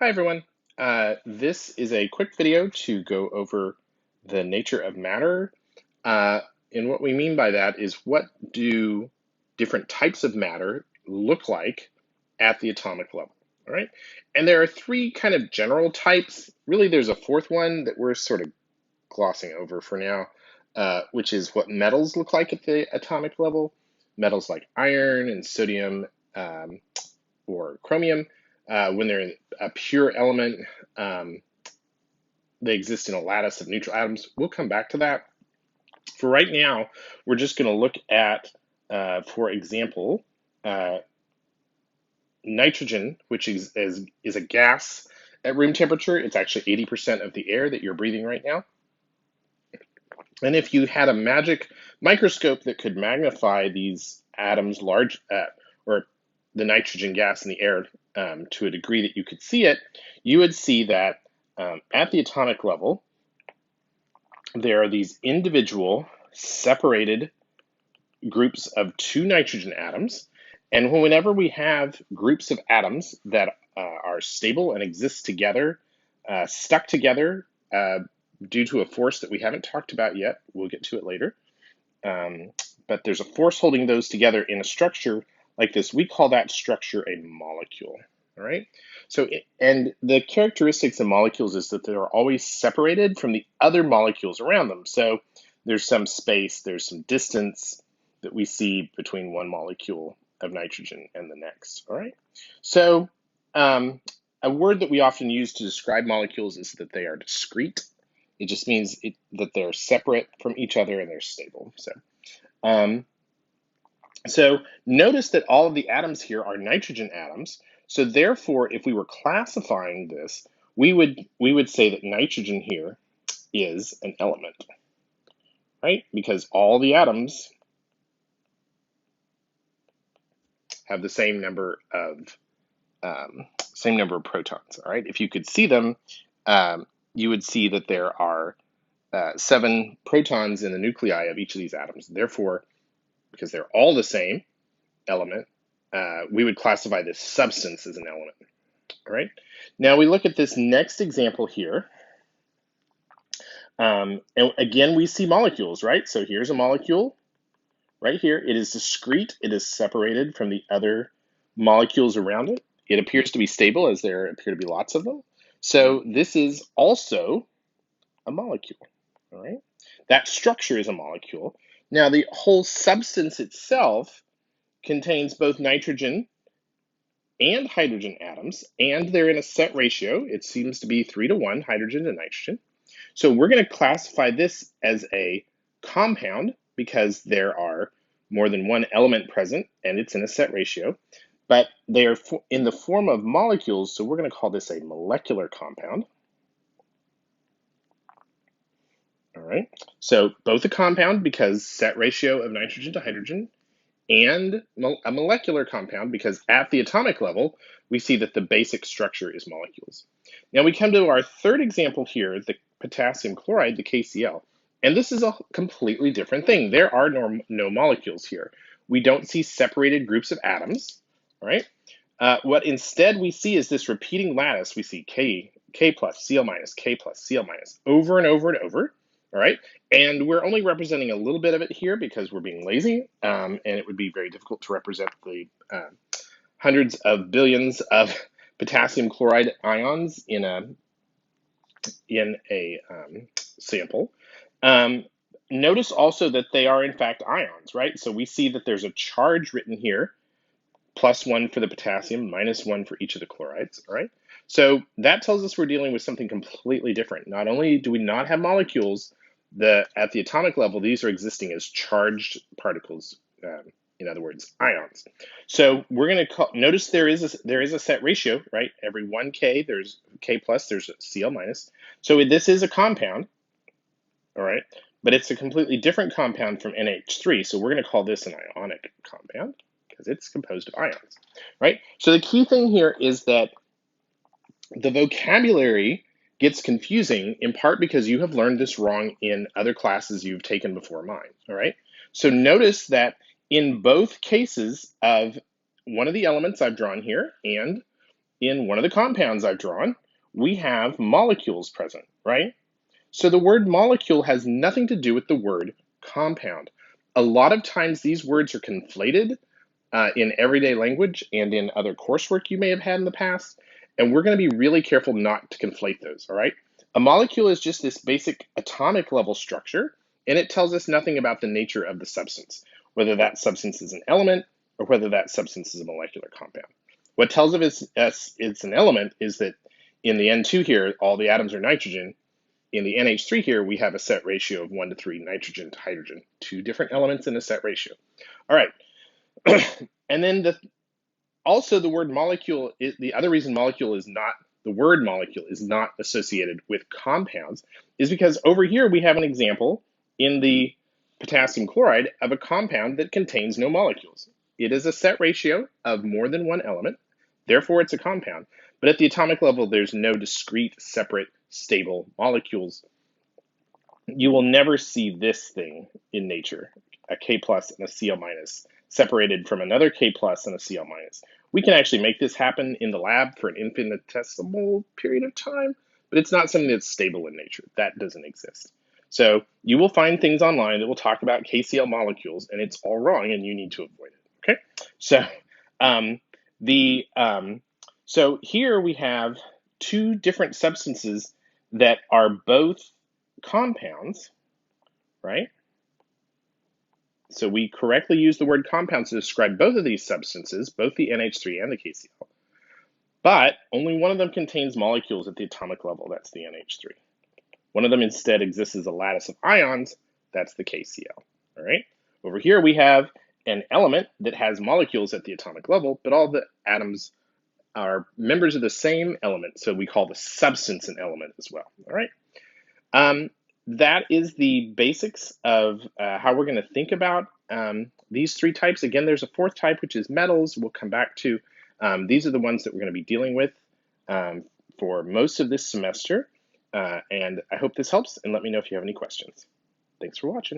Hi everyone. This is a quick video to go over the nature of matter. Uh, and what we mean by that is what do different types of matter look like at the atomic level, all right? And there are three kind of general types. Really, there's a fourth one that we're sort of glossing over for now, which is what metals look like at the atomic level. Metals like iron and sodium, um, or chromium, when they're a pure element, um, they exist in a lattice of neutral atoms. We'll come back to that. For right now, we're just going to look at, for example, uh, nitrogen, which is a gas at room temperature. It's actually 80% of the air that you're breathing right now. And if you had a magic microscope that could magnify these atoms or the nitrogen gas in the air to a degree that you could see it, you would see that at the atomic level, there are these individual separated groups of two nitrogen atoms. And whenever we have groups of atoms that are stable and exist together, stuck together due to a force that we haven't talked about yet, we'll get to it later. But there's a force holding those together in a structure like this. We call that structure a molecule. All right. And the characteristics of molecules is that they're always separated from the other molecules around them. So there's some space, there's some distance that we see between one molecule of nitrogen and the next. All right. So um, a word that we often use to describe molecules is that they are discrete. It just means that they're separate from each other and they're stable. Um, so notice that all of the atoms here are nitrogen atoms. So therefore, if we were classifying this, we would say that nitrogen here is an element, right? Because all the atoms have the same number of protons. All right. If you could see them, you would see that there are 7 protons in the nuclei of each of these atoms. Therefore, because they're all the same element, we would classify this substance as an element. All right. Now we look at this next example here. And again, we see molecules, right? So here's a molecule right here. It is discrete. It is separated from the other molecules around it. It appears to be stable as there appear to be lots of them. So this is also a molecule. All right. That structure is a molecule. Now the whole substance itself contains both nitrogen and hydrogen atoms, and they're in a set ratio. It seems to be 3-to-1, hydrogen to nitrogen. So we're going to classify this as a compound because there are more than one element present, and it's in a set ratio. But they are in the form of molecules, so we're going to call this a molecular compound. All right. So both a compound because set ratio of nitrogen to hydrogen, and a molecular compound because at the atomic level, we see that the basic structure is molecules. Now we come to our third example here, the potassium chloride, the KCl. And this is a completely different thing. There are no molecules here. We don't see separated groups of atoms, all right? What instead we see is this repeating lattice. We see K plus, Cl minus, K plus, Cl minus, over and over and over. All right, and we're only representing a little bit of it here because we're being lazy, and it would be very difficult to represent the hundreds of billions of potassium chloride ions in a sample. Notice also that they are in fact ions, right? So we see that there's a charge written here, +1 for the potassium, -1 for each of the chlorides, all right? So that tells us we're dealing with something completely different. Not only do we not have molecules, at the atomic level, these are existing as charged particles, in other words, ions. So we're going to notice there is a set ratio, right? Every 1 K, there's K plus, there's a Cl minus. So this is a compound, all right? But it's a completely different compound from NH3. So we're going to call this an ionic compound because it's composed of ions, right? So the key thing here is that the vocabulary gets confusing in part because you have learned this wrong in other classes you've taken before mine, all right? So notice that in both cases of one of the elements I've drawn here and in one of the compounds I've drawn, we have molecules present, right? So the word molecule has nothing to do with the word compound. A lot of times these words are conflated in everyday language and in other coursework you may have had in the past, and we're going to be really careful not to conflate those, all right? A molecule is just this basic atomic level structure, and it tells us nothing about the nature of the substance, whether that substance is an element or whether that substance is a molecular compound. What tells us it's an element is that in the N2 here, all the atoms are nitrogen. In the NH3 here, we have a set ratio of 1 to 3 nitrogen to hydrogen, two different elements in a set ratio. All right. And then also the word molecule, the other reason molecule is not, the word molecule is not associated with compounds is because over here we have an example in the potassium chloride of a compound that contains no molecules. It is a set ratio of more than one element, therefore it's a compound. But at the atomic level, there's no discrete, separate, stable molecules. You will never see this thing in nature, a K plus and a Cl minus, separated from another K plus and a Cl minus. We can actually make this happen in the lab for an infinitesimal period of time, but it's not something that's stable in nature. That doesn't exist. So you will find things online that will talk about KCl molecules, and it's all wrong, and you need to avoid it. Okay, so so here we have two different substances that are both compounds, right? So we correctly use the word compounds to describe both of these substances, both the NH3 and the KCl. But only one of them contains molecules at the atomic level, that's the NH3. One of them instead exists as a lattice of ions, that's the KCl, all right? Over here we have an element that has molecules at the atomic level, but all the atoms are members of the same element, so we call the substance an element as well, all right? That is the basics of how we're going to think about these three types. Again, there's a fourth type, which is metals. We'll come back to. These are the ones that we're going to be dealing with for most of this semester. And I hope this helps, and let me know if you have any questions. Thanks for watching.